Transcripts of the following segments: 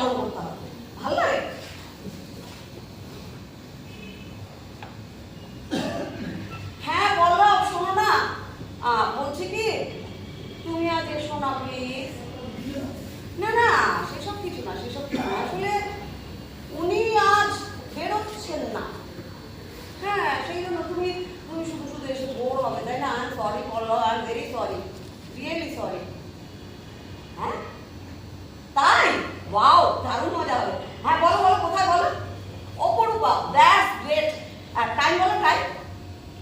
পালন করতে হবে। ভালো লাগে? হ্যাঁ বললাম, শোনো না, বলছি কি তুমি আজ এসো না প্লিজ। না না সেসব কিছু না, সেসব কিছু না, আসলে উনি আজ বেরোচ্ছেন না। হ্যাঁ সেই জন্য তুমি তুমি শুধু শুধু এসে বোর হবে, তাই না? আই এম সরি বলো, I am very sorry, really sorry. হ্যাঁ তাই? ওয়াও, দারুণ মজা হবে। হ্যাঁ বলো বলো, কোথায় বলো? Aparupa, that's great. আর টাইম বলো, টাইম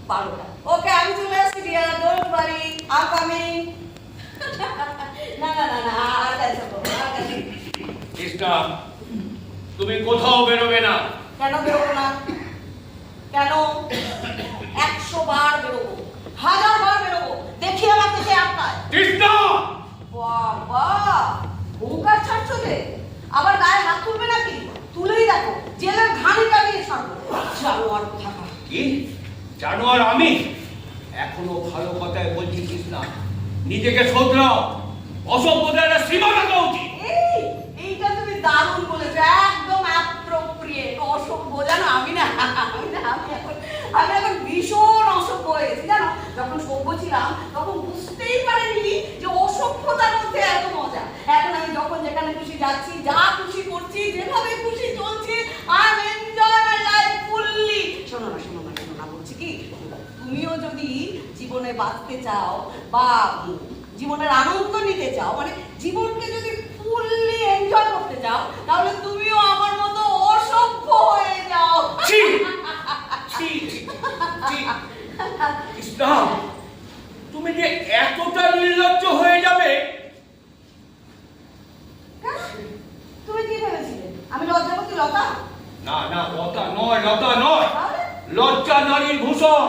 12টা। ওকে আমি চলে আসছি dear, don't worry, I am coming. না না না না, আর ক্যান্সেল করো, আর ক্যান্সেল। কৃষ্ণা, তুমি কোথাও বেরোবে না। কেন বেরোবো না? কেন? 100 বার বেরোবো, 1000 বার বেরোবো, দেখি আমার থেকে আটকায়। কৃষ্ণা! বাবা, হুঙ্কার ছাড়ছো যে? আবার গায়ে হাত তুলবে নাকি? তুলেই দেখো, জেলের ঘানি কাটিয়ে ছাড়বো। জানোয়ার থাকা। কি জানোয়ার আমি? এখনো ভালো কথায় বলছি কৃষ্ণা, নিজেকে শোধরাও। অসভ্যতার সীমা রাখা উচিত। এইটা তুমি দারুণ বলেছো, একদম অ্যাপ্রোপ্রিয়েট। অসভ্য জানো, আমি এখন ভীষণ অসভ্য হয়েছি জানো। যখন সভ্য ছিলাম তখন বুঝতেই পারিনি যে অসভ্যতার মধ্যে এত মজা। এখন আমি যখন যেখানে খুশি যাচ্ছি, যা খুশি করছি, যেভাবে খুশি চলছি, I am enjoy my life fully. শোনো না শোনো না শোনো না, বলছি কি, তুমিও যদি জীবনে বাঁচতে চাও বা জীবনের আনন্দ নিতে চাও, মানে জীবনকে যদি ফুললি এনজয় করতে চাও, তাহলে তুমিও আমার মতো অসভ্য হয়ে যাও। কৃষ্ণা, তুমি যে এতটা নির্লজ্জ হয়ে যাবে। তুমি কি ভেবেছিলে আমি লজ্জাবতী লতা? না না, লতা নয়, লতা নয়, লজ্জা নারীর ভূষণ।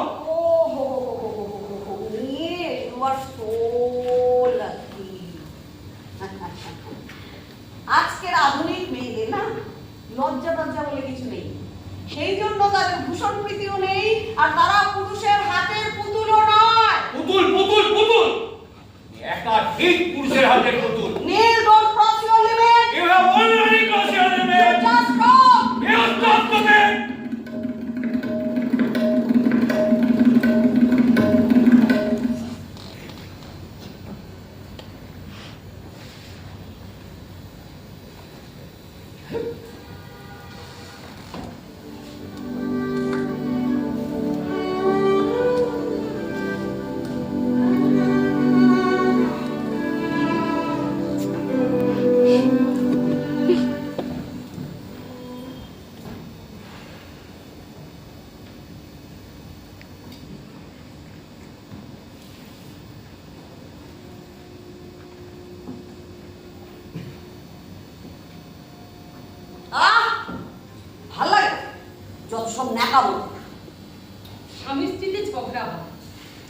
আজকের আধুনিক মেয়েদের না লজ্জা টজ্জা বলে কিছু নেই, সেই জন্য তাদের ভূষণ প্রীতিও নেই, আর তারা পুরুষের হাতের পুতুলও নয়। পুতুল পুতুল পুতুল, একাধিক পুরুষের হাতের পুতুল। Neel, don't cross your limit. You have already crossed your limit. Just stop. You stop the man. ভাল লাগে যত সব ন্যাকামো। স্বামী স্ত্রীতে ঝগড়া হয়,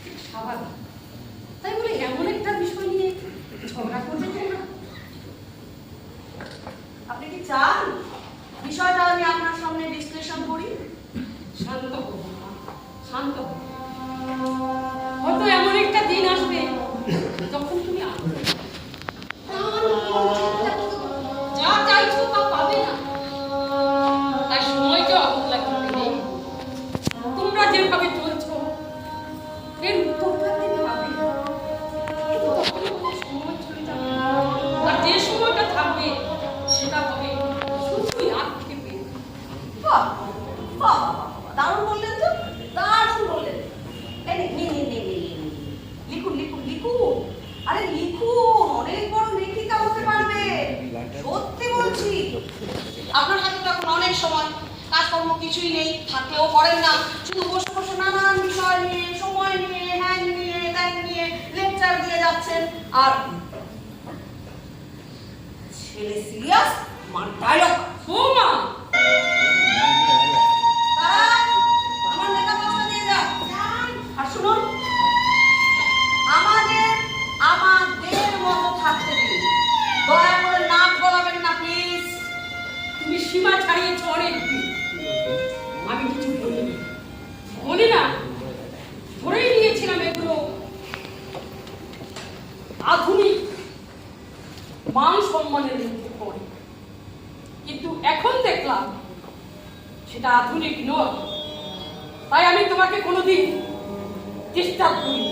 ঠিক স্বাভাবিক। তাই বলে এমন একটা বিষয় নিয়ে ঝগড়া করবে তোমরা? আপনি কি চান বিষয়টা আমি আপনার সামনে বিশ্লেষণ করি? শান্ত হো, শান্ত হো। হয়তো এমন একটা দিন আসবে যখন তুমি যা চাইছো তা পাবে না। তাই সময়কে অবহেলা করতে নেই। তোমরা যেভাবে চলছো এর উত্তরটা দিতে হবে, কিন্তু তখন আমাদের সময় চলে যাবে। আর যে সময়টা থাকবে সেটা হবে শুধুই আক্ষেপে। বাহ বাহ, দারুণ বললেন তো, দারুণ বললেন। লিখুন লিখুন লিখুন, আরে লিখুন, অনেক বড় লেখিকা হতে পারবে, সত্যি বলছি। আপনার হাতে তো এখন অনেক সময়, কাজকর্ম কিছুই নেই, থাকলেও করেন না, শুধু বসে বসে নানান বিষয় নিয়ে, সময় নিয়ে, হ্যান নিয়ে, ত্যান নিয়ে লেকচার দিয়ে যাচ্ছেন। আর ছেলে সিরিয়াস, মার ডায়লগ। বৌমা, আমার মেকআপ বক্সটা দিয়ে যাও। আর শুনুন, আমাদের মতো থাকতে দিন, দয়া করে নাক গলাবেন না প্লিজ। তুমি সীমা ছাড়িয়েছ অনেক। আমি কিছু বলিনি, বলি না, ধরেই নিয়েছিলাম এগুলো আধুনিক মান সম্মানের মধ্যে পড়ে। এখন দেখলাম সেটা আধুনিক নয়, তাই আমি তোমাকে কোনোদিন চেষ্টা করি।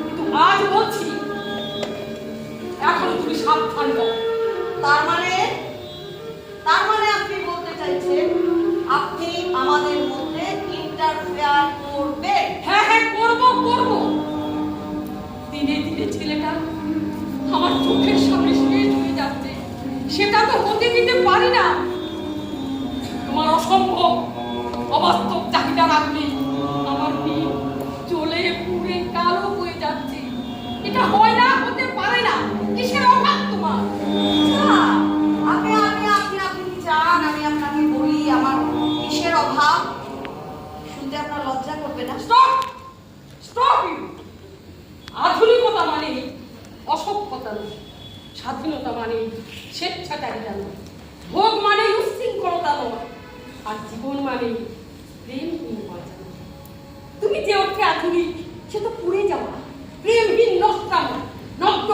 কিন্তু আজ বলছি, এখন তুমি সাবধান করো। তার মানে আপনি বলতে চাইছেন আপনি আমাদের মধ্যে ইন্টারফেয়ার করবেন? হ্যাঁ হ্যাঁ, করবো করবো। দিনে দিনে ছেলেটা আমার চোখের সামনে শেষ হয়ে যাচ্ছে, সেটা তো হতে দিতে পারি না। তোমার অসম্ভব অবাস্তব চাহিদা রাখলে আমার মেয়ে চলে পুড়ে কালো হয়ে যাচ্ছে। এটা হয় না, হতে পারে না। কিসের অভাব তোমার? আপনি চান আমি আপনাকে বলি আমার কিসের অভাব? শুনতে আপনার লজ্জা করবে না? Stop stop you. আধুনিকতা মানে অসভ্যতা নয়, স্বাধীনতা মানে স্বেচ্ছাচারিতা নয়, ভোগ মানে উচ্ছৃঙ্খলতা নয়, আর জীবন মানে প্রেমহীন বাঁচা নয়। তুমি যে অর্থে আধুনিক সে তো পুড়ে যাওয়া, প্রেমহীন নষ্ট